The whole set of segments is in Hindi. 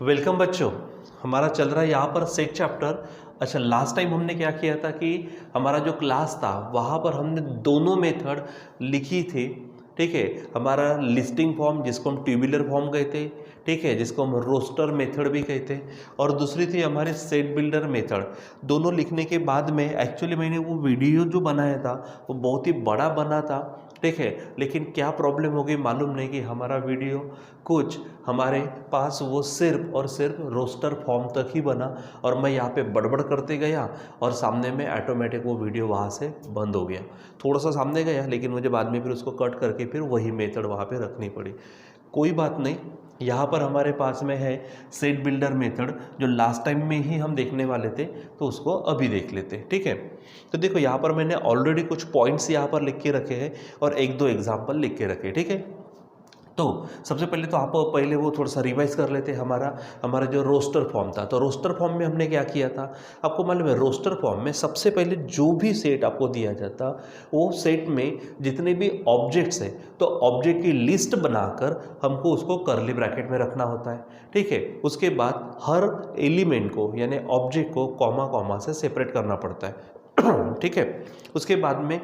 वेलकम बच्चों। हमारा चल रहा है यहाँ पर सेट चैप्टर। अच्छा, लास्ट टाइम हमने क्या किया था कि हमारा जो क्लास था वहाँ पर हमने दोनों मेथड लिखी थी। ठीक है, हमारा लिस्टिंग फॉर्म जिसको हम ट्यूबुलर फॉर्म कहते हैं, ठीक है, जिसको हम रोस्टर मेथड भी कहते हैं, और दूसरी थी हमारी सेट बिल्डर मेथड। दोनों लिखने के बाद में एक्चुअली मैंने वो वीडियो जो बनाया था वो बहुत ही बड़ा बना था, ठीक है, लेकिन क्या प्रॉब्लम हो गई मालूम नहीं कि हमारा वीडियो कुछ हमारे पास वो सिर्फ और सिर्फ रोस्टर फॉर्म तक ही बना, और मैं यहाँ पे बड़बड़ करते गया और सामने में ऑटोमेटिक वो वीडियो वहाँ से बंद हो गया। थोड़ा सा सामने गया लेकिन मुझे बाद में फिर उसको कट करके फिर वही मेथड वहाँ पे रखनी पड़ी। कोई बात नहीं, यहाँ पर हमारे पास में है सेट बिल्डर मेथड जो लास्ट टाइम में ही हम देखने वाले थे, तो उसको अभी देख लेते हैं। ठीक है, तो देखो यहाँ पर मैंने ऑलरेडी कुछ पॉइंट्स यहाँ पर लिख के रखे हैं और एक दो एग्जाम्पल लिख के रखे। ठीक है, तो सबसे पहले तो आप पहले वो थोड़ा सा रिवाइज कर लेते हैं। हमारा हमारा जो रोस्टर फॉर्म था, तो रोस्टर फॉर्म में हमने क्या किया था आपको मालूम है। रोस्टर फॉर्म में सबसे पहले जो भी सेट आपको दिया जाता वो सेट में जितने भी ऑब्जेक्ट्स हैं तो ऑब्जेक्ट की लिस्ट बनाकर हमको उसको कर्ली ब्रैकेट में रखना होता है। ठीक है, उसके बाद हर एलिमेंट को यानी ऑब्जेक्ट को कॉमा कॉमा से सेपरेट करना पड़ता है। ठीक है, उसके बाद में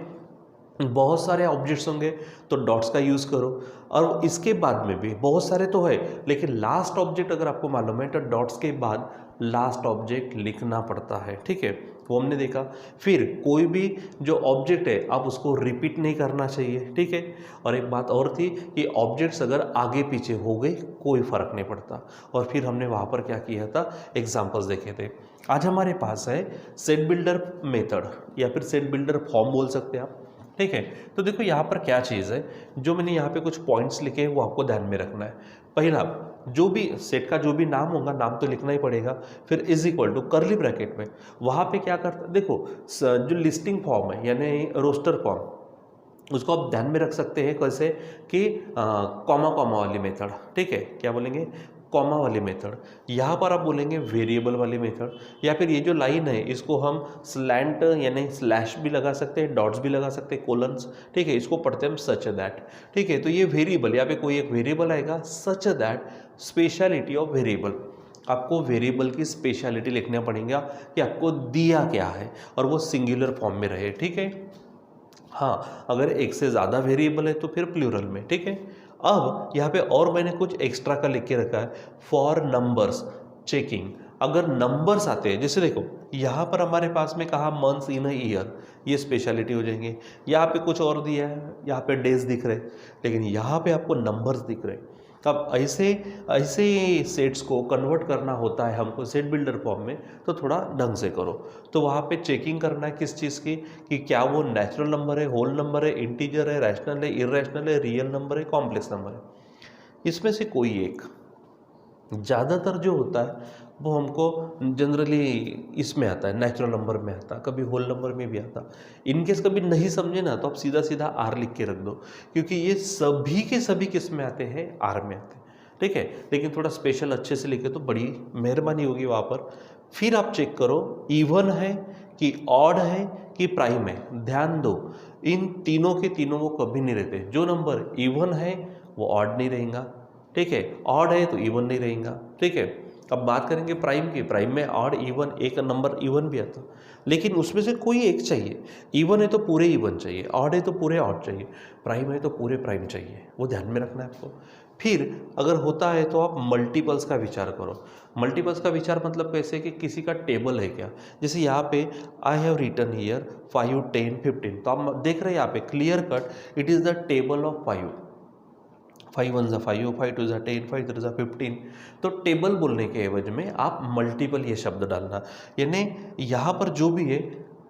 बहुत सारे ऑब्जेक्ट्स होंगे तो डॉट्स का यूज़ करो, और इसके बाद में भी बहुत सारे तो है लेकिन लास्ट ऑब्जेक्ट अगर आपको मालूम है तो डॉट्स के बाद लास्ट ऑब्जेक्ट लिखना पड़ता है। ठीक है, वो हमने देखा। फिर कोई भी जो ऑब्जेक्ट है आप उसको रिपीट नहीं करना चाहिए। ठीक है, और एक बात और थी कि ऑब्जेक्ट्स अगर आगे पीछे हो गए कोई फ़र्क नहीं पड़ता। और फिर हमने वहाँ पर क्या किया था, एग्जाम्पल्स देखे थे। आज हमारे पास है सेट बिल्डर मेथड या फिर सेट बिल्डर फॉर्म बोल सकते हैं आप। ठीक है, तो देखो यहाँ पर क्या चीज़ है, जो मैंने यहाँ पे कुछ पॉइंट्स लिखे हैं वो आपको ध्यान में रखना है। पहला, जो भी सेट का जो भी नाम होगा, नाम तो लिखना ही पड़ेगा, फिर is equal to curly bracket में वहाँ पे क्या करता, देखो जो लिस्टिंग फॉर्म है यानी रोस्टर फॉर्म, उसको आप ध्यान में रख सकते हैं कैसे कि कॉमा कॉमा वाली मेथड। ठीक है, क्या बोलेंगे, कॉमा वाली मेथड। यहाँ पर आप बोलेंगे वेरिएबल वाली मेथड, या फिर ये जो लाइन है इसको हम स्लैंट यानी स्लैश भी लगा सकते हैं, डॉट्स भी लगा सकते हैं, कोलन्स। ठीक है, इसको पढ़ते हैं हम सच दैट। ठीक है, तो ये वेरिएबल, यहाँ पे कोई एक वेरिएबल आएगा, such that speciality of variable. आपको वेरिएबल की स्पेशलिटी लिखना पड़ेगा कि आपको दिया क्या है और वो सिंगुलर फॉर्म में रहे। ठीक है, हाँ, अगर एक से ज़्यादा वेरिएबल है तो फिर प्लूरल में। ठीक है, अब यहाँ पे और मैंने कुछ एक्स्ट्रा का लिख के रखा है, फॉर नंबर्स चेकिंग। अगर नंबर्स आते हैं, जैसे देखो यहाँ पर हमारे पास में कहा मंथ्स इन अ ईयर, ये स्पेशलिटी हो जाएंगे। यहाँ पे कुछ और दिया है, यहाँ पे डेज दिख रहे, लेकिन यहाँ पे आपको नंबर्स दिख रहे। अब ऐसे ऐसे सेट्स को कन्वर्ट करना होता है हमको सेट बिल्डर फॉर्म में, तो थोड़ा ढंग से करो। तो वहाँ पे चेकिंग करना है किस चीज़ की, कि क्या वो नेचुरल नंबर है, होल नंबर है, इंटीजर है, रैशनल है, इरेशनल है, रियल नंबर है, कॉम्प्लेक्स नंबर है। इसमें से कोई एक। ज़्यादातर जो होता है वो हमको जनरली इसमें आता है, नेचुरल नंबर में आता, कभी होल नंबर में भी आता। इनकेस कभी नहीं समझे ना तो आप सीधा सीधा आर लिख के रख दो, क्योंकि ये सभी के सभी किस में आते हैं, आर में आते हैं। ठीक है, लेकिन थोड़ा स्पेशल अच्छे से लिखे तो बड़ी मेहरबानी होगी वहाँ पर। फिर आप चेक करो इवन है कि ऑड है कि प्राइम है। ध्यान दो, इन तीनों के तीनों वो कभी नहीं रहते। जो नंबर इवन है वो ऑड नहीं रहेगा, ठीक है, ऑड है तो इवन नहीं रहेगा। ठीक है, अब बात करेंगे प्राइम की। प्राइम में ऑड इवन, एक नंबर इवन भी आता, लेकिन उसमें से कोई एक चाहिए। इवन है तो पूरे इवन चाहिए, ऑड है तो पूरे ऑड चाहिए, प्राइम है तो पूरे प्राइम चाहिए। वो ध्यान में रखना है आपको। फिर अगर होता है तो आप मल्टीपल्स का विचार करो। मल्टीपल्स का विचार मतलब कैसे, कि किसी का टेबल है क्या। जैसे यहाँ पे आई हैव रिटन हियर 5, 10, 15, तो आप देख रहे हैं यहाँ पे clear cut it is the table of 5। 5 1 ज़ा 5, 5 2 ज़ा 10, 5 3 ज़ा 15। तो टेबल बोलने के एवज में आप मल्टीपल ये शब्द डालना, यानी यहाँ पर जो भी है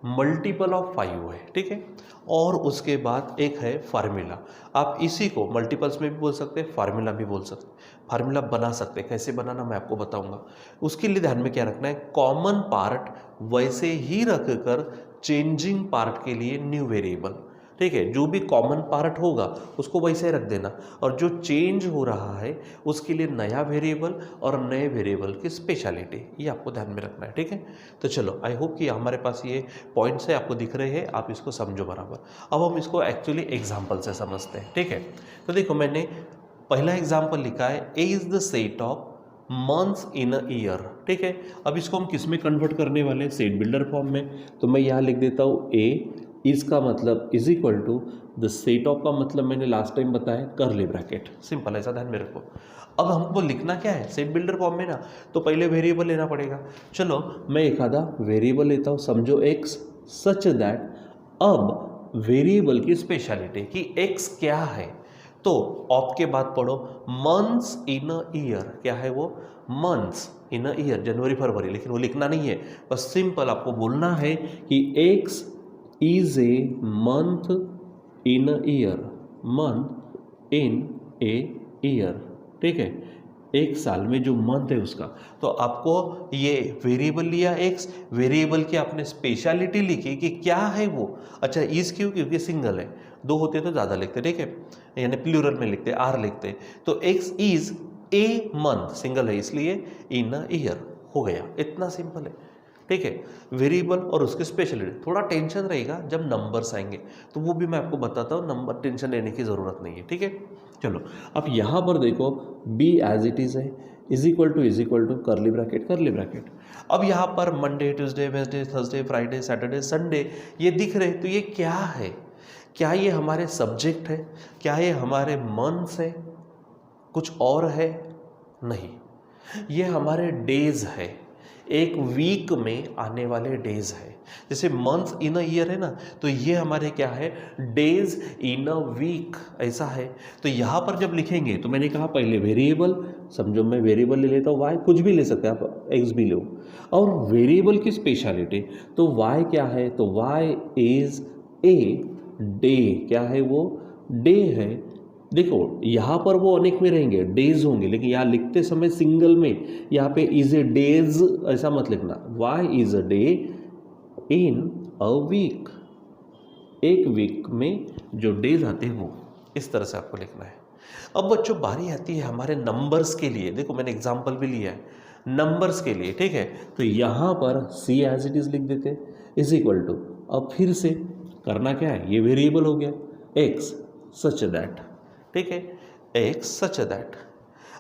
मल्टीपल ऑफ 5 है। ठीक है, और उसके बाद एक है फार्मूला। आप इसी को मल्टीपल्स में भी बोल सकते हैं, फार्मूला भी बोल सकते हैं, फार्मूला बना सकते हैं। कैसे बनाना मैं आपको बताऊंगा। उसके लिए ध्यान में क्या रखना है, कॉमन पार्ट वैसे ही रखकर चेंजिंग पार्ट के लिए न्यू वेरिएबल। ठीक है, जो भी कॉमन पार्ट होगा उसको वैसे रख देना, और जो चेंज हो रहा है उसके लिए नया वेरिएबल और नए वेरिएबल की स्पेशलिटी, ये आपको ध्यान में रखना है। ठीक है, तो चलो आई होप कि हमारे पास ये पॉइंट्स है, आपको दिख रहे हैं, आप इसको समझो बराबर। अब हम इसको एक्चुअली एग्जाम्पल से समझते हैं। ठीक है, तो देखो मैंने पहला एग्जाम्पल लिखा है, A is the set of months in a year, ठीक है। अब इसको हम किस में कन्वर्ट करने वाले हैं, सेट बिल्डर फॉर्म में। तो मैं यहाँ लिख देता हूँ ए इसका मतलब is equal to the set of का मतलब मैंने लास्ट टाइम बताया कर्ली ब्रैकेट, सिंपल, ऐसा ध्यान में रखो। अब हमको लिखना क्या है सेट बिल्डर फॉर्म में ना, तो पहले वेरिएबल लेना पड़ेगा। चलो मैं एक आधा वेरिएबल लेता हूँ, समझो एक्स सच दैट, अब वेरिएबल की स्पेशलिटी कि एक्स क्या है, तो ऑफ के बाद पढ़ो मंथ्स इन अ ईयर, क्या है वो, मंथ्स इन अ ईयर, जनवरी फरवरी, लेकिन वो लिखना नहीं है, बस सिंपल आपको बोलना है कि x is a month in a year, month in a year, ठीक है, एक साल में जो मंथ है उसका। तो आपको ये वेरिएबल लिया एक्स, वेरिएबल की आपने स्पेशलिटी लिखी कि क्या है वो। अच्छा इज क्यों, क्योंकि सिंगल है, दो होते तो ज़्यादा लिखते, ठीक है, यानी प्लूरल में लिखते आर लिखते। तो x is a month, single है इसलिए इन अ ईयर हो गया, इतना सिंपल है, ठीक है। वेरिएबल और उसके स्पेशलिटी, थोड़ा टेंशन रहेगा जब नंबर्स आएंगे, तो वो भी मैं आपको बताता हूँ, नंबर टेंशन लेने की ज़रूरत नहीं है, ठीक है। चलो अब यहाँ पर देखो बी एज इट इज़ है, is equal to curly bracket curly bracket. अब यहाँ पर Monday Tuesday Wednesday Thursday Friday Saturday Sunday ये दिख रहे, तो ये क्या है, क्या ये हमारे सब्जेक्ट है, क्या ये हमारे मंथ्स है, कुछ और है, नहीं, ये हमारे डेज है, एक वीक में आने वाले डेज है। जैसे मंथ इन अ ईयर है ना, तो ये हमारे क्या है, डेज इन अ वीक, ऐसा है। तो यहाँ पर जब लिखेंगे तो मैंने कहा पहले वेरिएबल, समझो मैं वेरिएबल ले लेता हूँ वाई, कुछ भी ले सकते हैं आप, एक्स भी लो, और वेरिएबल की स्पेशलिटी, तो वाई क्या है, तो वाई इज ए डे, क्या है वो, डे है। देखो यहाँ पर वो अनेक में रहेंगे, डेज होंगे, लेकिन यहाँ लिखते समय सिंगल में, यहाँ पे इज ए डेज ऐसा मत लिखना, Y is a day in a week, एक वीक में जो डेज आते हैं वो, इस तरह से आपको लिखना है। अब बच्चों बारी आती है हमारे नंबर्स के लिए, देखो मैंने एग्जाम्पल भी लिया है नंबर्स के लिए, ठीक है। तो यहाँ पर सी एज इट इज लिख देते इज इक्वल टू, अब फिर से करना क्या है, ये वेरिएबल हो गया एक्स सच दैट, ठीक है, एक्स सच दैट।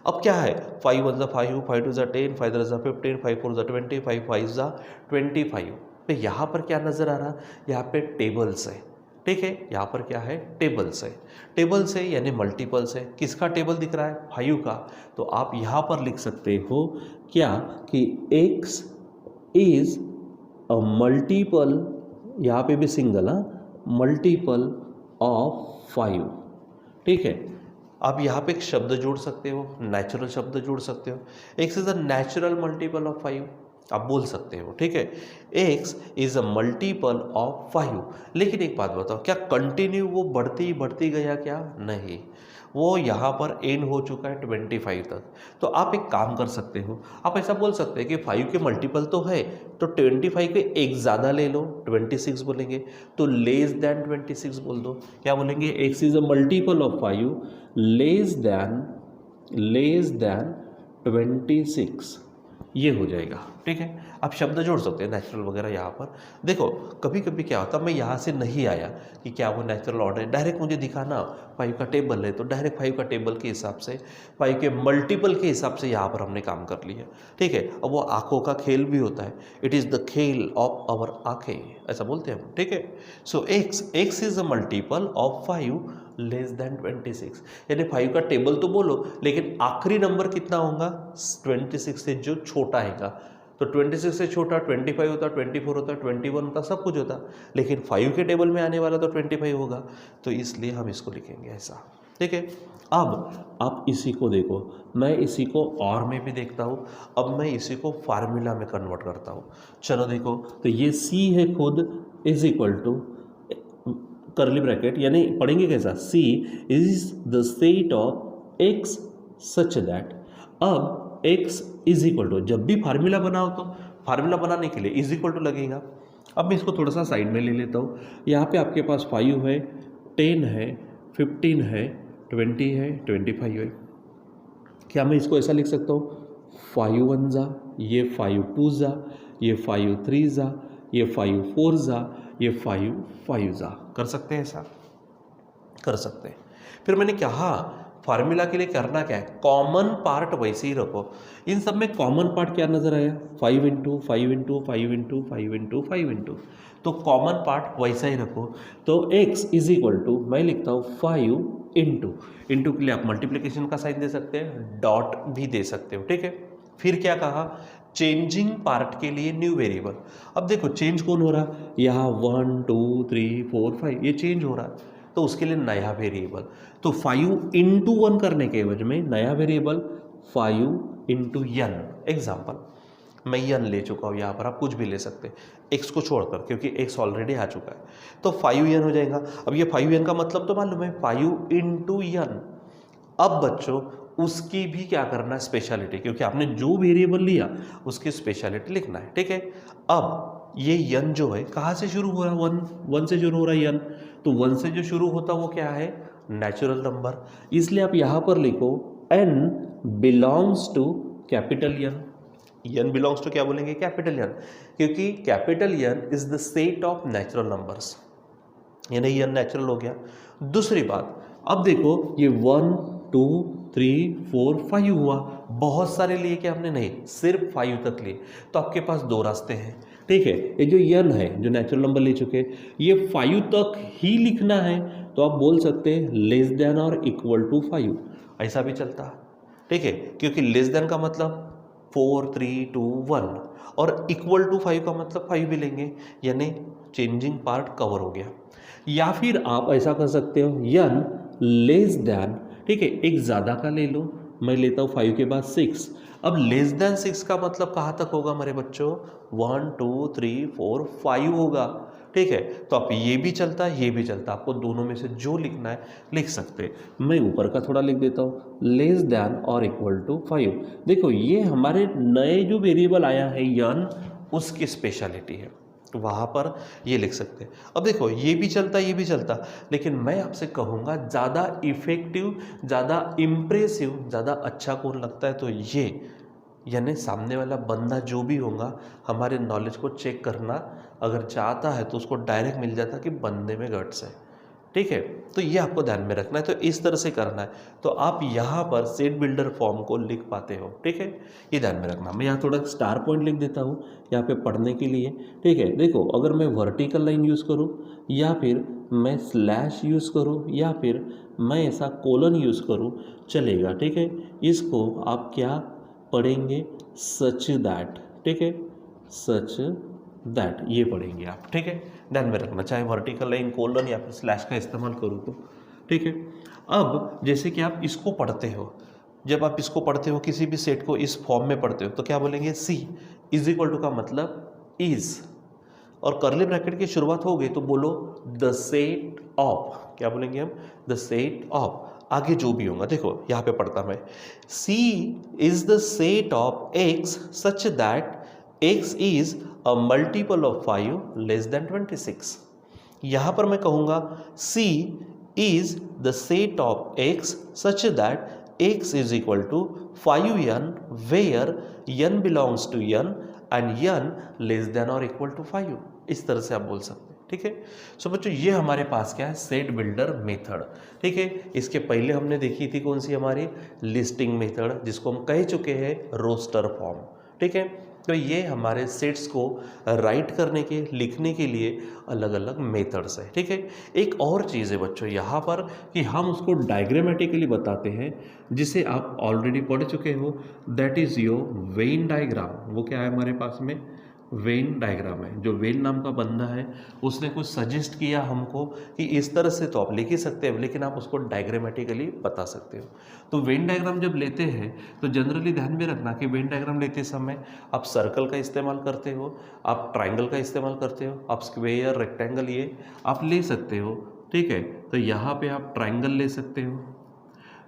अब क्या है, 5 1 ज़ा 5, 5 2 ज़ा 10, 5 3 ज़ा 15, 5 4 ज़ा 20, 5 5 ज़ा 25। तो यहाँ पर क्या नज़र आ रहा, यहाँ पे टेबल्स है, ठीक है, यहाँ पर क्या है, टेबल्स है, टेबल्स है यानी मल्टीपल्स है। किसका टेबल दिख रहा है, 5 का। तो आप यहाँ पर लिख सकते हो क्या कि x इज अ मल्टीपल, यहाँ पे भी सिंगल, मल्टीपल ऑफ 5, ठीक है। आप यहाँ पे एक शब्द जोड़ सकते हो, नेचुरल शब्द जोड़ सकते हो, x is a natural multiple of 5 आप बोल सकते हो, ठीक है, x is a multiple of 5। लेकिन एक बात बताओ, क्या कंटिन्यू वो बढ़ती गया, क्या नहीं, वो यहाँ पर एंड हो चुका है 25 तक। तो आप एक काम कर सकते हो, आप ऐसा बोल सकते हैं कि 5 के मल्टीपल तो है, तो 25 के एक ज़्यादा ले लो, 26 बोलेंगे, तो लेस दैन 26 बोल दो। क्या बोलेंगे, x is a multiple of 5 less than 26, ये हो जाएगा, ठीक है। आप शब्द जोड़ सकते हैं नेचुरल वगैरह। यहाँ पर देखो कभी कभी क्या होता है, मैं यहाँ से नहीं आया कि क्या वो नेचुरल ऑर्डर है, डायरेक्ट मुझे दिखाना 5 का टेबल है, तो डायरेक्ट 5 का टेबल के हिसाब से, 5 के मल्टीपल के हिसाब से यहाँ पर हमने काम कर लिया, ठीक है। अब वो आँखों का खेल भी होता है, it is the khel of our आँखें, ऐसा बोलते हैं हम, ठीक है। So x is a multiple of 5 less than 26, यानी 5 का टेबल तो बोलो, लेकिन आखिरी नंबर कितना होगा, 26 से जो छोटा आएगा। तो 26 से छोटा 25 होता, 24 होता, 21 होता, सब कुछ होता, लेकिन 5 के टेबल में आने वाला तो 25 होगा, तो इसलिए हम इसको लिखेंगे ऐसा, ठीक है। अब आप इसी को देखो, मैं इसी को और में भी देखता हूँ, अब मैं इसी को फार्मूला में कन्वर्ट करता हूँ। चलो देखो, तो ये सी है खुद is equal to curly bracket, यानी पढ़ेंगे कैसा, C is the set of x such that. अब एक्स इज इक्वल टू, जब भी फार्मूला बनाओ तो फार्मूला बनाने के लिए इज इक्वल टू लगेगा। अब मैं इसको थोड़ा सा साइड में ले लेता हूँ। यहाँ पे आपके पास 5 है, 10 है, 15 है, 20 है, 25 है। क्या मैं इसको ऐसा लिख सकता हूँ, 5 1 ज़ा, ये 5 2 ज़ा, ये 5 3 ज़ा, ये 5 4 ज़ा, ये 5 5 ज़ा, कर सकते हैं ऐसा, कर सकते हैं। फिर मैंने कहा फार्मूला के लिए करना क्या है, कॉमन पार्ट वैसे ही रखो। इन सब में कॉमन पार्ट क्या नजर आया, 5 into 5 into 5 into 5 into 5 into, तो कॉमन पार्ट वैसा ही रखो। तो x इज इक्वल टू, मैं लिखता हूँ 5 इंटू के लिए आप मल्टीप्लिकेशन का साइन दे सकते हैं, डॉट भी दे सकते हो, ठीक है। फिर क्या कहा, चेंजिंग पार्ट के लिए न्यू वेरिएबल। अब देखो चेंज कौन हो रहा, यहाँ 1 2 3 4 5 ये चेंज हो रहा है, तो उसके लिए नया वेरिएबल। तो 5 इंटू 1 करने के एवज में नया वेरिएबल 5 इंटू यन। एग्जाम्पल मैं यन ले चुका हूँ, यहाँ पर आप कुछ भी ले सकते हैं एक्स को छोड़कर, क्योंकि एक्स ऑलरेडी आ चुका है, तो 5 यन हो जाएगा। अब ये 5 यन का मतलब तो मालूम है, 5 इंटू यन। अब बच्चों उसकी भी क्या करना है, स्पेशलिटी, क्योंकि आपने जो वेरिएबल लिया उसकी स्पेशलिटी लिखना है, ठीक है। अब ये यन जो है कहाँ से शुरू हो रहा है, वन से शुरू हो रहा है यन, तो 1 से जो शुरू होता है वो क्या है, नेचुरल नंबर। इसलिए आप यहाँ पर लिखो n belongs to capital N. N belongs to क्या बोलेंगे, कैपिटल यन, क्योंकि capital N is the set of natural numbers, यानी यन नेचुरल हो गया। दूसरी बात, अब देखो ये 1 2 3 4 5 हुआ, बहुत सारे लिए क्या हमने, नहीं, सिर्फ 5 तक लिए, तो आपके पास दो रास्ते हैं, ठीक है। ये जो यन है जो नेचुरल नंबर ले चुके, ये 5 तक ही लिखना है, तो आप बोल सकते हैं लेस देन और इक्वल टू 5, ऐसा भी चलता, ठीक है, क्योंकि लेस देन का मतलब 4 3 2 1 और इक्वल टू 5 का मतलब 5 भी लेंगे, यानी चेंजिंग पार्ट कवर हो गया। या फिर आप ऐसा कर सकते हो यन लेस देन, ठीक है, एक ज़्यादा का ले लो, मैं लेता हूँ 5 के बाद 6। अब लेस देन 6 का मतलब कहाँ तक होगा हमारे बच्चों, 1 2 3 4 5 होगा, ठीक है। तो आप ये भी चलता है, ये भी चलता है, आपको दोनों में से जो लिखना है लिख सकते हैं। मैं ऊपर का थोड़ा लिख देता हूँ, लेस देन और इक्वल टू 5। देखो ये हमारे नए जो वेरिएबल आया है यन, उसकी स्पेशलिटी है, वहाँ पर ये लिख सकते हैं। अब देखो ये भी चलता, ये भी चलता, लेकिन मैं आपसे कहूँगा ज़्यादा इफेक्टिव, ज़्यादा इम्प्रेसिव, ज़्यादा अच्छा कौन लगता है, तो ये, यानी सामने वाला बंदा जो भी होगा हमारे नॉलेज को चेक करना अगर चाहता है तो उसको डायरेक्ट मिल जाता कि बंदे में गट्स है, ठीक है। तो ये आपको ध्यान में रखना है, तो इस तरह से करना है, तो आप यहाँ पर सेट बिल्डर फॉर्म को लिख पाते हो, ठीक है, ये ध्यान में रखना। मैं यहाँ थोड़ा स्टार पॉइंट लिख देता हूँ यहाँ पे पढ़ने के लिए, ठीक है। देखो अगर मैं वर्टिकल लाइन यूज़ करूँ, या फिर मैं स्लैश यूज़ करूँ, या फिर मैं ऐसा कोलन यूज़ करूँ, चलेगा, ठीक है। इसको आप क्या पढ़ेंगे, सच दैट, ठीक है, सच दैट, ये पढ़ेंगे आप, ठीक है, ध्यान में रखना, चाहे वर्टिकल लाइन कोलन या फिर स्लैश का इस्तेमाल करो तो, ठीक है। अब जैसे कि आप इसको पढ़ते हो, जब आप इसको पढ़ते हो किसी भी सेट को इस फॉर्म में पढ़ते हो, तो क्या बोलेंगे, सी इज इक्वल टू का मतलब इज, और कर्ली ब्रैकेट की शुरुआत हो गई तो बोलो द सेट ऑफ, क्या बोलेंगे हम, द सेट ऑफ, आगे जो भी होगा। देखो यहाँ पे पढ़ता मैं, C is the set of x such that x is a multiple of 5 less than 26। यहाँ पर मैं कहूँगा C is the set of x such that x is equal to 5n where n belongs to n and n less than और इक्वल टू 5, इस तरह से आप बोल सकते हैं, ठीक है। सो बच्चों ये हमारे पास क्या है, सेट बिल्डर मेथड, ठीक है। इसके पहले हमने देखी थी कौन सी, हमारी लिस्टिंग मेथड, जिसको हम कह चुके हैं रोस्टर फॉर्म, ठीक है। तो ये हमारे सेट्स को राइट करने के, लिखने के लिए अलग अलग मेथड्स है, ठीक है। एक और चीज़ है बच्चों यहाँ पर कि हम उसको डायग्रामेटिकली बताते हैं, जिसे आप ऑलरेडी पढ़ चुके हो, that is your Venn diagram. वो क्या है हमारे पास में, वेन डायग्राम है। जो वेन नाम का बंदा है उसने कुछ सजेस्ट किया हमको कि इस तरह से तो आप लिख ही सकते हैं, लेकिन आप उसको डायग्रामेटिकली बता सकते हो। तो वेन डायग्राम जब लेते हैं तो जनरली ध्यान में रखना कि वेन डायग्राम लेते समय आप सर्कल का इस्तेमाल करते हो, आप ट्राइंगल का इस्तेमाल करते हो, आप स्क्वेयर, रेक्टेंगल ये आप ले सकते हो, ठीक है। तो यहाँ पे आप ट्राइंगल ले सकते हो,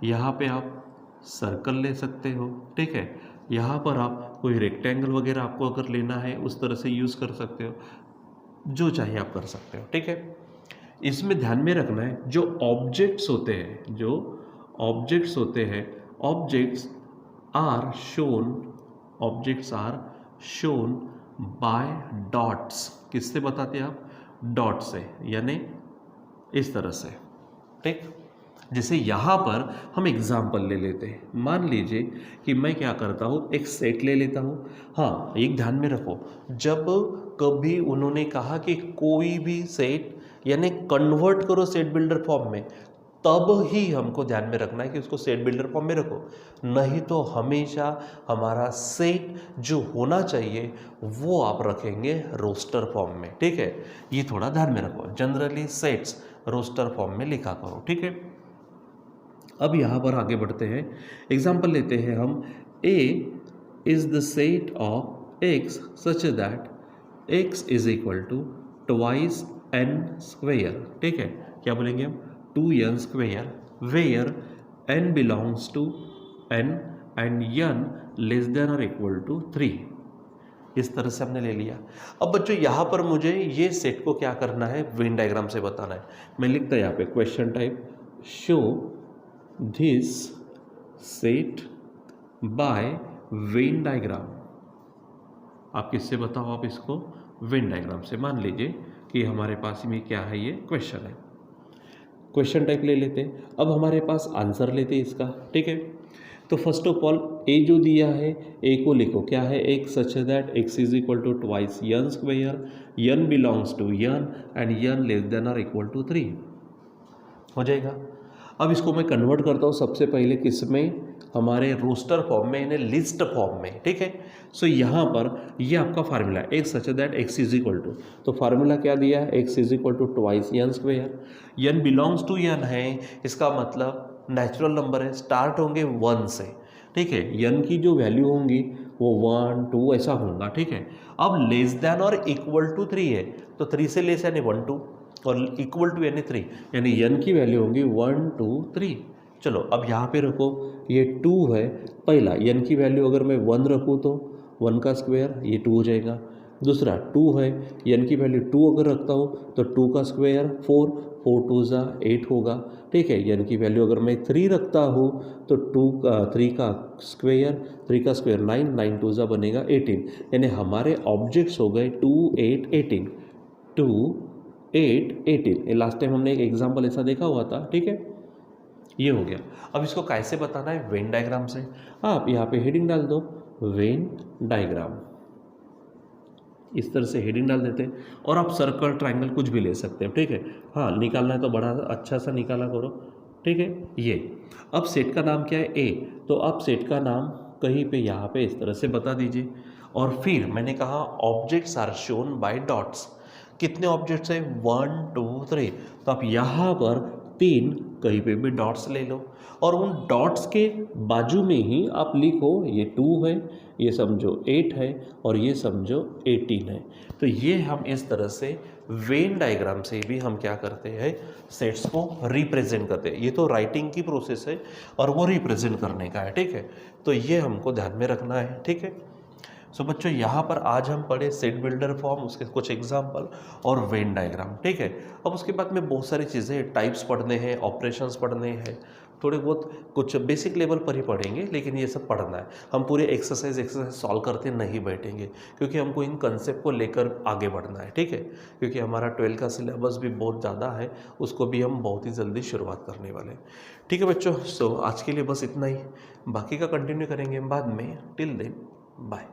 यहाँ पे आप सर्कल ले सकते हो, ठीक है। यहाँ पर आप कोई रेक्टेंगल वगैरह आपको अगर लेना है उस तरह से यूज़ कर सकते हो, जो चाहिए आप कर सकते हो, ठीक है। इसमें ध्यान में रखना है जो ऑब्जेक्ट्स होते हैं, जो ऑब्जेक्ट्स होते हैं, objects are shown by dots. किससे बताते हैं आप, डॉट से, यानी इस तरह से, ठीक। जैसे यहाँ पर हम एग्जाम्पल ले लेते हैं। मान लीजिए कि मैं क्या करता हूँ, एक सेट ले लेता हूँ। हाँ, एक ध्यान में रखो, जब कभी उन्होंने कहा कि कोई भी सेट यानी कन्वर्ट करो सेट बिल्डर फॉर्म में, तब ही हमको ध्यान में रखना है कि उसको सेट बिल्डर फॉर्म में रखो, नहीं तो हमेशा हमारा सेट जो होना चाहिए वो आप रखेंगे रोस्टर फॉर्म में। ठीक है, ये थोड़ा ध्यान में रखो। जनरली सेट्स रोस्टर फॉर्म में लिखा करो। ठीक है, अब यहाँ पर आगे बढ़ते हैं। एग्जाम्पल लेते हैं हम, A is the set of x such that x is equal to twice n square. ठीक है, क्या बोलेंगे हम, 2n square, where n belongs to n and n less than और इक्वल टू 3। इस तरह से हमने ले लिया। अब बच्चों यहाँ पर मुझे ये सेट को क्या करना है, वेन डायग्राम से बताना है। मैं लिखता यहाँ पे question type, show this set by Venn diagram. आप किससे बताओ, आप इसको वेन डायग्राम से। मान लीजिए कि हमारे पास में क्या है, ये क्वेश्चन है, क्वेश्चन टाइप ले लेते हैं। अब हमारे पास आंसर लेते हैं इसका। ठीक है, तो फर्स्ट ऑफ ऑल ए जो दिया है, ए को लिखो, क्या है, x such that x is equal to twice n square, n belongs to n and n less than और इक्वल टू 3 हो जाएगा। अब इसको मैं कन्वर्ट करता हूँ सबसे पहले किस में, हमारे रोस्टर फॉर्म में, यानी लिस्ट फॉर्म में। ठीक है, सो यहाँ पर ये आपका फार्मूला है, x such that x is equal to, तो फार्मूला क्या दिया है, x is equal to twice n square, n belongs to n है, इसका मतलब नेचुरल नंबर है, स्टार्ट होंगे 1 से। ठीक है, n की जो वैल्यू होंगी वो 1 2 ऐसा होगा। ठीक है, अब लेस देन और इक्वल टू 3 है, तो 3 से लेस यानी 1 2 और इक्वल टू यानी 3, यानी n की वैल्यू होंगी 1 2 3। चलो अब यहाँ पे रखो, ये 2 है, पहला n की वैल्यू अगर मैं 1 रखूँ तो 1 का स्क्वायर, ये 2 हो जाएगा। दूसरा 2 है, n की वैल्यू 2 अगर रखता हूँ तो 2 का स्क्वायर 4, 4 2 जा 8 होगा। ठीक है, n की वैल्यू अगर मैं 3 रखता हूँ तो 3 का स्क्वायर, 3 का स्क्वायर 9, 9 2 जा बनेगा 18, यानी हमारे ऑब्जेक्ट्स हो गए 2 8 18, 2 8 18। लास्ट टाइम हमने एक एग्जाम्पल ऐसा देखा हुआ था। ठीक है, ये हो गया। अब इसको कैसे बताना है, वेन डायग्राम से। आप यहाँ पे हेडिंग डाल दो, वेन डायग्राम, इस तरह से हेडिंग डाल देते हैं। और आप सर्कल ट्रायंगल कुछ भी ले सकते हैं। ठीक है, हाँ निकालना है तो बड़ा अच्छा सा निकाला करो। ठीक है, ये अब सेट का नाम क्या है, ए, तो आप सेट का नाम कहीं पे यहाँ पे इस तरह से बता दीजिए। और फिर मैंने कहा objects are shown by dots, कितने ऑब्जेक्ट्स है, 1 2 3, तो आप यहाँ पर 3 कहीं पे भी डॉट्स ले लो और उन डॉट्स के बाजू में ही आप लिखो, ये 2 है, ये समझो 8 है और ये समझो 18 है। तो ये हम इस तरह से वेन डायग्राम से भी हम क्या करते हैं, सेट्स को रिप्रेजेंट करते हैं। ये तो राइटिंग की प्रोसेस है और वो रिप्रेजेंट करने का है। ठीक है, तो ये हमको ध्यान में रखना है। ठीक है, सो बच्चों यहाँ पर आज हम पढ़े सेट बिल्डर फॉर्म, उसके कुछ एग्जाम्पल और वेन डायग्राम। ठीक है, अब उसके बाद में बहुत सारी चीज़ें, टाइप्स पढ़ने हैं, ऑपरेशंस पढ़ने हैं, थोड़े बहुत कुछ बेसिक लेवल पर ही पढ़ेंगे, लेकिन ये सब पढ़ना है। हम पूरे एक्सरसाइज सॉल्व करते नहीं बैठेंगे, क्योंकि हमको इन कंसेप्ट को लेकर आगे बढ़ना है। ठीक है, क्योंकि हमारा 12 का सिलेबस भी बहुत ज़्यादा है, उसको भी हम बहुत ही जल्दी शुरुआत करने वाले हैं। ठीक है बच्चों, सो आज के लिए बस इतना ही, बाकी का कंटिन्यू करेंगे बाद में। Till then bye.